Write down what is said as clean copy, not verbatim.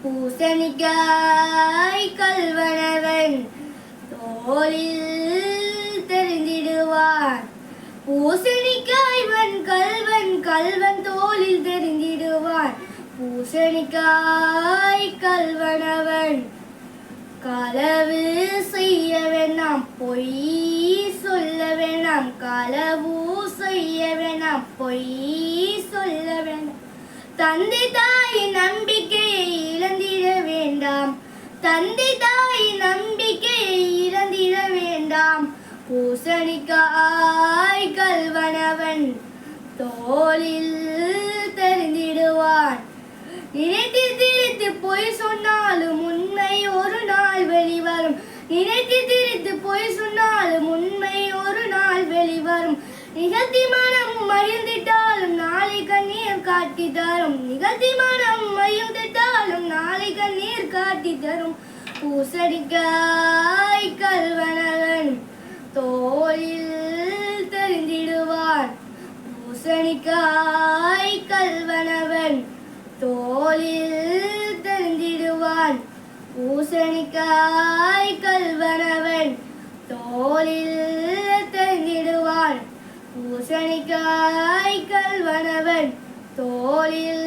பூசணிக்காய் கள்வனவன் தோளில் தெரிந்திடுவான். பூசணிக்காய்வன் கள்வன் கள்வன் தோளில் தெரிந்திடுவான். பூசணிக்காய் கள்வனவன் களவு செய்ய வேண்டாம் பொய் சொல்ல வேண்டாம். களவு செய்ய வேண்டாம் பொய் சொல்ல வேண்டாம். தந்தை தாயின் நம்பிக்கையை இழந்திட வேண்டாம். தந்தை தாயின் நம்பிக்கையை இழந்திட வேண்டாம். பூசணிக்காய் கள்வனவன் தோளில் தெரிந்திடுவான். நினைத்து திரித்து பொய் சொன்னாலும் உண்மை ஒரு நாள் வெளிவரும். நினைத்து திரித்து பொய் சொன்னாலும் உண்மை ஒரு நாள் வெளிவரும். நிகழ்த்தி மனம் மகிழ்ந்திட்டாலும் நாளை கண்ணீர் காட்டி தரும். நிகழ்த்தி மனம் மகிழ்ந்திட்டாலும் நாளை கண்ணீர் காட்டி தரும். பூசணிக்காய் கள்வனவன் தோளில் தெரிந்திடுவான். பூசணிக்காய் கள்வனவன் தோளில் தெரிந்திடுவான். பூசணிக்காய் கள்வனவன் தோளில் தெரிந்திடுவான். பூசணிக்காய் கள்வனவன் தோளில்